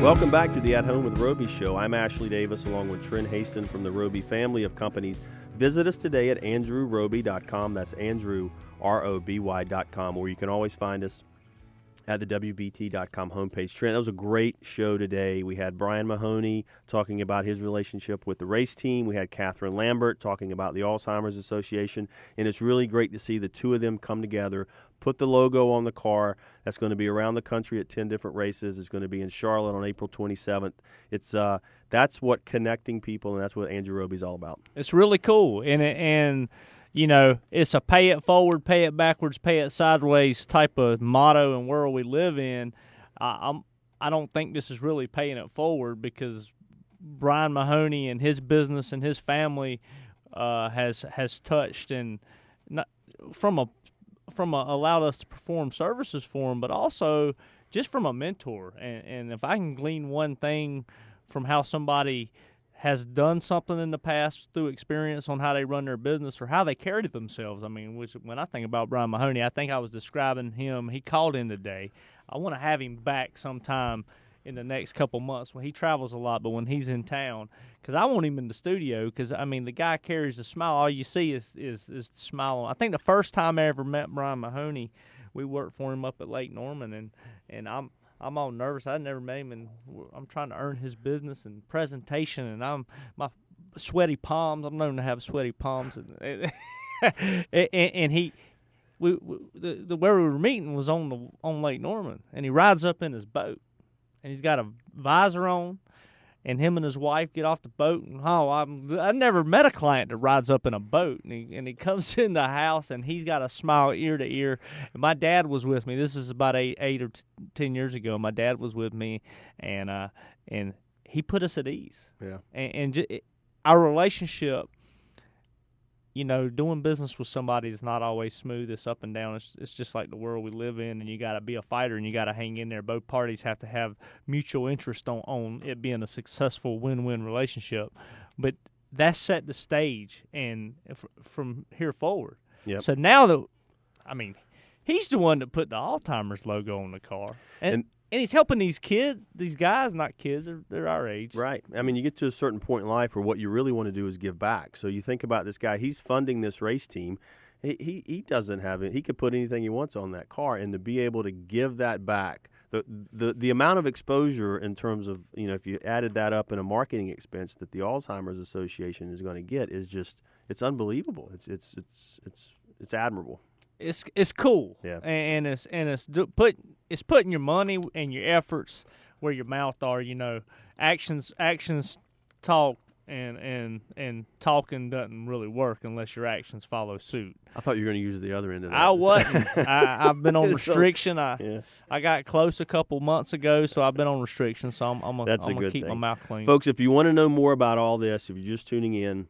Welcome back to the At Home with Roby show. I'm Ashley Davis along with Trent Haston from the Roby family of companies. Visit us today at andrewroby.com. That's Andrew, ROBY.com, or you can always find us at the WBT.com homepage. Trent, that was a great show today. We had Brian Mahoney talking about his relationship with the race team. We had Catherine Lambert talking about the Alzheimer's Association. And it's really great to see the two of them come together, put the logo on the car. That's going to be around the country at 10 different races. It's going to be in Charlotte on April 27th. It's that's what connecting people, and that's what Andrew Roby's all about. It's really cool, and you know, it's a pay it forward, pay it backwards, pay it sideways type of motto and world we live in. I don't think this is really paying it forward, because Brian Mahoney and his business and his family has touched and not, from allowed us to perform services for him, but also just from a mentor. And if I can glean one thing from how somebody has done something in the past through experience on how they run their business or how they carried themselves. I mean, which when I think about Brian Mahoney, I think I was describing him. He called in today. I want to have him back sometime in the next couple months when he travels a lot, but when he's in town, because I want him in the studio, because, I mean, the guy carries a smile. All you see is the smile. I think the first time I ever met Brian Mahoney, we worked for him up at Lake Norman, and I'm all nervous. I never met him, and I'm trying to earn his business and presentation, and my sweaty palms. I'm known to have sweaty palms, and where we were meeting was on Lake Norman, and he rides up in his boat, and he's got a visor on, and him and his wife get off the boat, and I never met a client that rides up in a boat, and he comes in the house, and he's got a smile ear to ear. And my dad was with me. This is about 8 or 10 years ago. My dad was with me, and he put us at ease. Yeah. Our relationship, you know, doing business with somebody is not always smooth. It's up and down. It's just like the world we live in, and you got to be a fighter, and you got to hang in there. Both parties have to have mutual interest on it being a successful win-win relationship. But that set the stage, and from here forward. Yep. So now he's the one that put the Alzheimer's logo on the car, and he's helping these guys, not kids, they're our age. Right. I mean, you get to a certain point in life where what you really want to do is give back. So you think about this guy, he's funding this race team. He doesn't have it. He could put anything he wants on that car, and to be able to give that back, the amount of exposure in terms of, you know, if you added that up in a marketing expense that the Alzheimer's Association is going to get is just, it's unbelievable. It's admirable. It's cool, yeah, and it's putting your money and your efforts where your mouth are. You know, actions talk, and talking doesn't really work unless your actions follow suit. I thought you were going to use the other end of that. I wasn't. I've been on restriction. I got close a couple months ago, so I've been on restriction. So I'm gonna keep my mouth clean, folks. If you want to know more about all this, if you're just tuning in,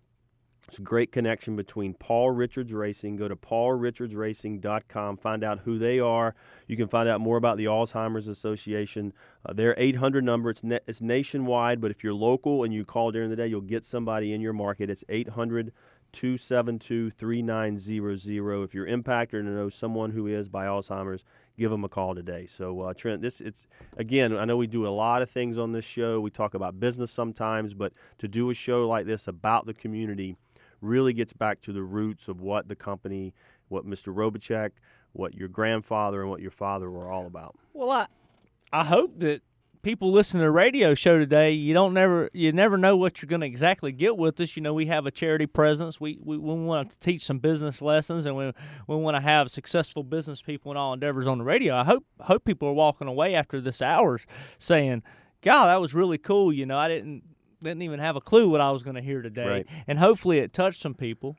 it's a great connection between Paul Richards Racing. Go to paulrichardsracing.com. Find out who they are. You can find out more about the Alzheimer's Association. Their 800 number, it's nationwide, but if you're local and you call during the day, you'll get somebody in your market. It's 800-272-3900. If you're impacted and know someone who is by Alzheimer's, give them a call today. So, Trent, again, I know we do a lot of things on this show. We talk about business sometimes, but to do a show like this about the community really gets back to the roots of what the company, what Mr. Robichek, what your grandfather and what your father were all about. Well, I hope that people listen to the radio show today, you never know what you're going to exactly get with us. You know, we have a charity presence. We want to teach some business lessons, and we want to have successful business people in all endeavors on the radio. I hope people are walking away after this hour saying, God, that was really cool. You know, I didn't even have a clue what I was going to hear today. Right. And hopefully it touched some people.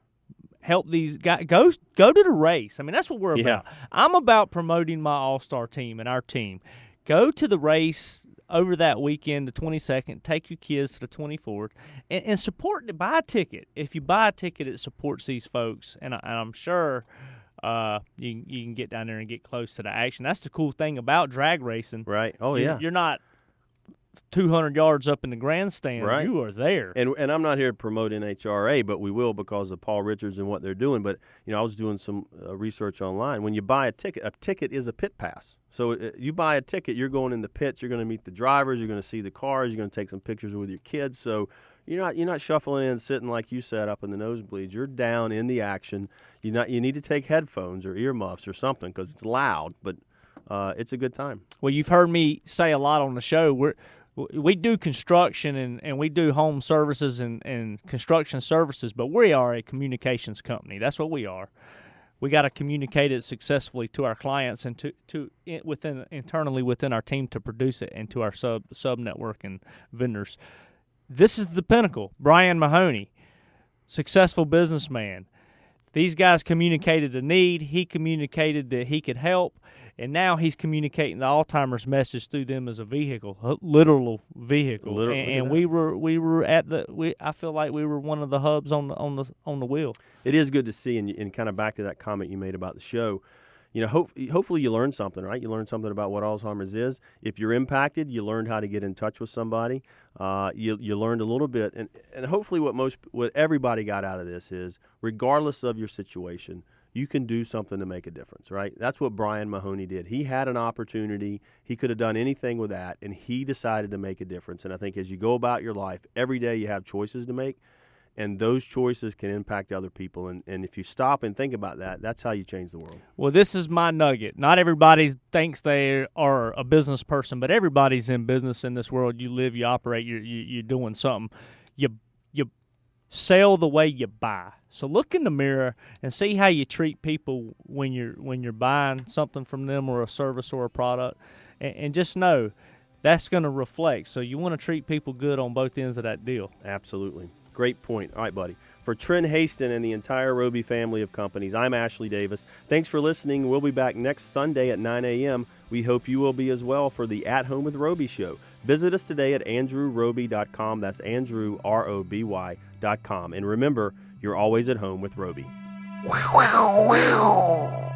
Help these guys go to the race. I mean, that's what we're about. I'm about promoting my all-star team and our team. Go to the race over that weekend, the 22nd. Take your kids to the 24th and support. Buy a ticket. If you buy a ticket, it supports these folks, and I'm sure you can get down there and get close to the action. That's the cool thing about drag racing. Right. Oh, You're not 200 yards up in the grandstand, Right. you are there. And I'm not here to promote NHRA, but we will because of Paul Richards and what they're doing. But I was doing some research online. When you buy a ticket is a pit pass. So you buy a ticket, you're going in the pits, you're going to meet the drivers, you're going to see the cars, you're going to take some pictures with your kids. So you're not shuffling in, sitting like you said up in the nosebleeds. You're down in the action. You need to take headphones or earmuffs or something because it's loud, but it's a good time. Well, you've heard me say a lot on the show. We do construction and we do home services and construction services, but we are a communications company. That's what we are. We got to communicate it successfully to our clients and internally within our team to produce it and to our sub network and vendors. This is the pinnacle. Brian Mahoney, successful businessman. These guys communicated a need. He communicated that he could help, and now he's communicating the Alzheimer's message through them as a vehicle, a literal vehicle. And we were I feel like we were one of the hubs on the wheel. It is good to see, and kind of back to that comment you made about the show. Hopefully you learned something, right? You learned something about what Alzheimer's is. If you're impacted, you learned how to get in touch with somebody. You learned a little bit, and hopefully what everybody got out of this is, regardless of your situation, you can do something to make a difference, right? That's what Brian Mahoney did. He had an opportunity. He could have done anything with that, and he decided to make a difference. And I think as you go about your life, every day you have choices to make, and those choices can impact other people. And if you stop and think about that, that's how you change the world. Well, this is my nugget. Not everybody thinks they are a business person, but everybody's in business in this world. You live, you operate, you're doing something. You sell the way you buy. So look in the mirror and see how you treat people when you're buying something from them or a service or a product, and just know that's going to reflect. So you want to treat people good on both ends of that deal. Absolutely. Great point. All right, buddy. For Trent Haston and the entire Roby family of companies, I'm Ashley Davis. Thanks for listening. We'll be back next Sunday at 9 a.m. We hope you will be as well for the At Home with Roby show. Visit us today at andrewroby.com. That's Andrew, ROBY.com. And remember, you're always at home with Roby. Wow, wow, wow.